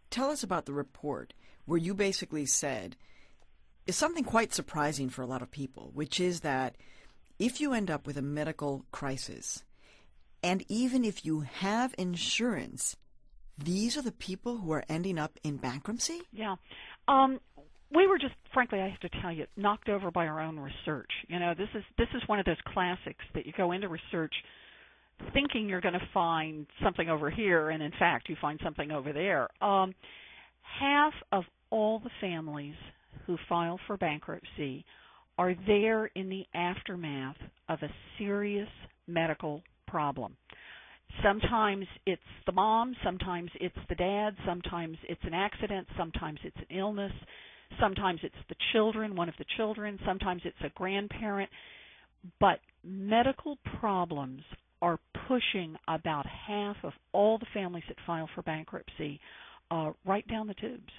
tell us about the report where you basically said is something quite surprising for a lot of people, which is that if you end up with a medical crisis, and even if you have insurance, these are the people who are ending up in bankruptcy? Yeah. We were just, frankly, I have to tell you, knocked over by our own research. You know, this is one of those classics that you go into research thinking you're going to find something over here, and in fact you find something over there. Half of all the families who file for bankruptcy are there in the aftermath of a serious medical problem. Sometimes it's the mom, sometimes it's the dad, sometimes it's an accident, sometimes it's an illness, sometimes it's the children, one of the children, sometimes it's a grandparent. But medical problems are pushing about half of all the families that file for bankruptcy right down the tubes.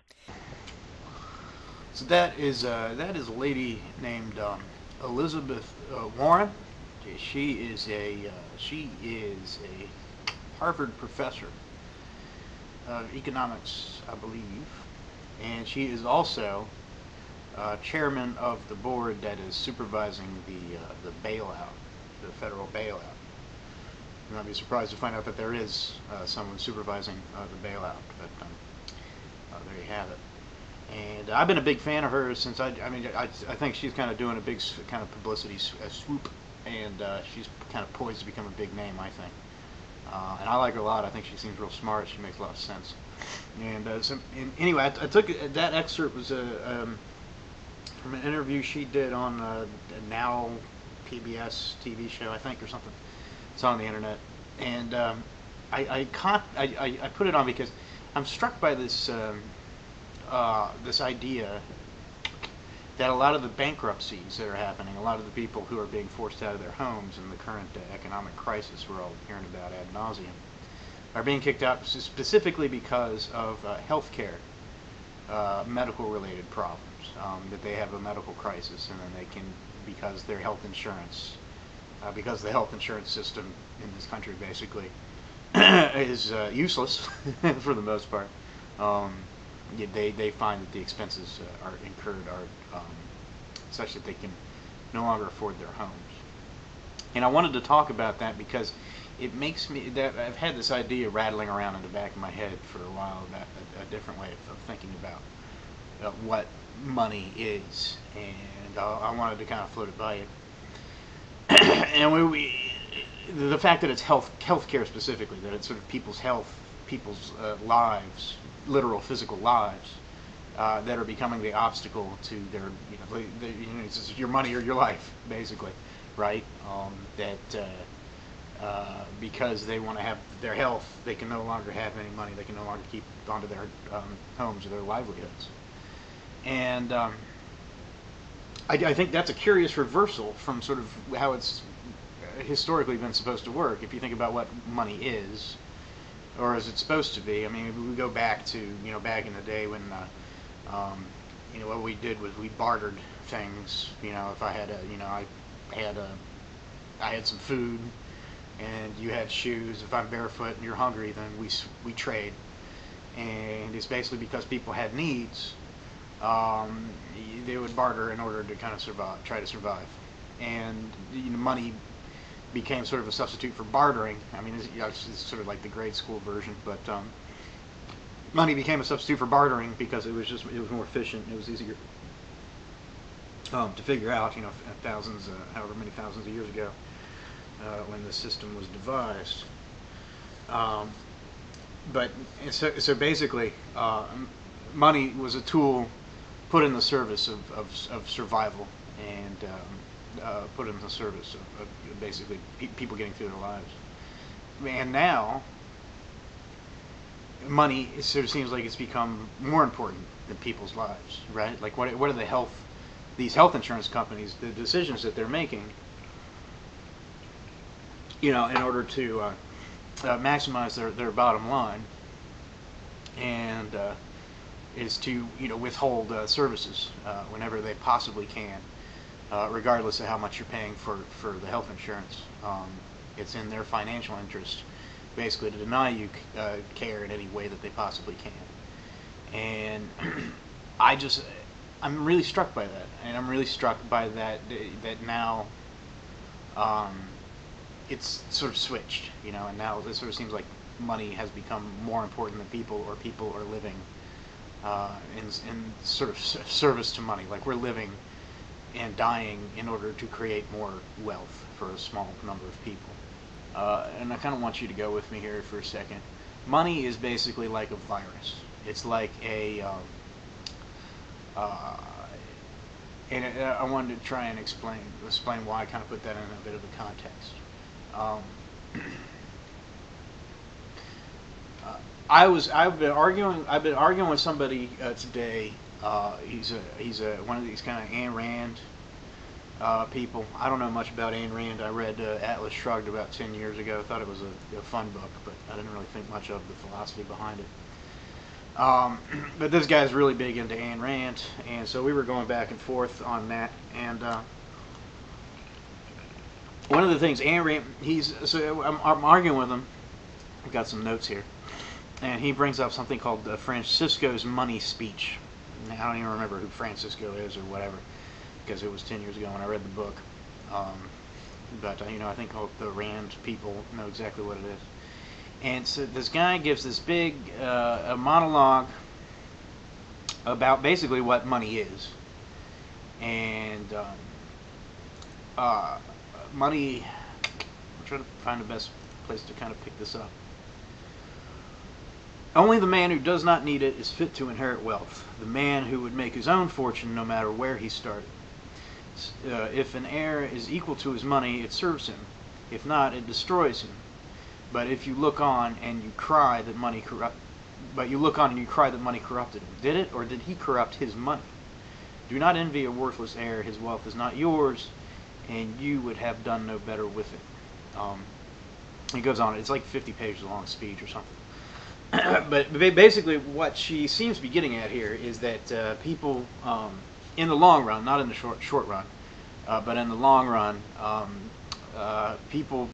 So that is a lady named Elizabeth Warren. She is a Harvard professor of economics, I believe, and she is also chairman of the board that is supervising the bailout, the federal bailout. You might be surprised to find out that there is someone supervising the bailout, but there you have it. And I've been a big fan of hers since I think she's kind of doing a big kind of publicity swoop, and she's kind of poised to become a big name, I think. And I like her a lot. I think she seems real smart. She makes a lot of sense. And anyway, I took that excerpt was from an interview she did on a Now PBS TV show, I think, or something. It's on the internet, and I put it on because I'm struck by this this idea that a lot of the bankruptcies that are happening, a lot of the people who are being forced out of their homes in the current economic crisis we're all hearing about ad nauseum, are being kicked out specifically because of healthcare, medical-related problems, that they have a medical crisis, and then they can, because their health insurance, because the health insurance system in this country basically is useless for the most part. They find that the expenses are incurred are such that they can no longer afford their homes. And I wanted to talk about that because it makes me, that I've had this idea rattling around in the back of my head for a while about a different way of thinking about what money is, and I wanted to kind of float it by you. And the fact that it's healthcare specifically, that it's sort of people's health, people's lives, literal physical lives, that are becoming the obstacle to their, it's your money or your life, basically, right? Because they want to have their health, they can no longer have any money, they can no longer keep onto their homes or their livelihoods. And I think that's a curious reversal from sort of how it's historically been supposed to work. If you think about what money is, or is it supposed to be? I mean, if we go back to, back in the day when, what we did was we bartered things. If I had I had some food, and you had shoes. If I'm barefoot and you're hungry, then we trade. And it's basically because people had needs. They would barter in order to kind of try to survive, and money became sort of a substitute for bartering. I mean, it's sort of like the grade school version, but money became a substitute for bartering because it was more efficient. It was easier to figure out, however many thousands of years ago, when the system was devised. But so basically, money was a tool put in the service of survival, and put in the service of basically people getting through their lives. And now, money, it sort of seems like it's become more important than people's lives, right? Like, what are these health insurance companies, the decisions that they're making, in order to maximize their bottom line, and is to withhold services whenever they possibly can, regardless of how much you're paying for the health insurance. It's in their financial interest basically to deny you care in any way that they possibly can. And I'm really struck by that, and I'm really struck by that now it's sort of switched, you know, and now it sort of seems like money has become more important than people, or people are living in sort of service to money, like we're living and dying in order to create more wealth for a small number of people. And I kind of want you to go with me here for a second. Money is basically like a virus. It's like a and I wanted to try and explain why I kind of put that in a bit of a context. I've been arguing with somebody today. He's one of these kind of Ayn Rand people. I don't know much about Ayn Rand. I read Atlas Shrugged about 10 years ago. Thought it was a fun book, but I didn't really think much of the philosophy behind it. But this guy's really big into Ayn Rand, and so we were going back and forth on that. And one of the things Ayn Rand, I'm arguing with him. I've got some notes here, and he brings up something called Francisco's money speech. I don't even remember who Francisco is or whatever, because it was 10 years ago when I read the book. But you know, I think all the Rand people know exactly what it is. And so this guy gives this big a monologue about basically what money is. And money, I'm trying to find the best place to kind of pick this up. Only the man who does not need it is fit to inherit wealth. The man who would make his own fortune no matter where he started. If an heir is equal to his money, it serves him. If not, it destroys him. But if you look on and you cry that money corrupted him, did it, or did he corrupt his money? Do not envy a worthless heir. His wealth is not yours, and you would have done no better with it. He goes on. It's like 50 pages long speech or something. But basically, what she seems to be getting at here is that people, in the long run, not in the short run, but in the long run, people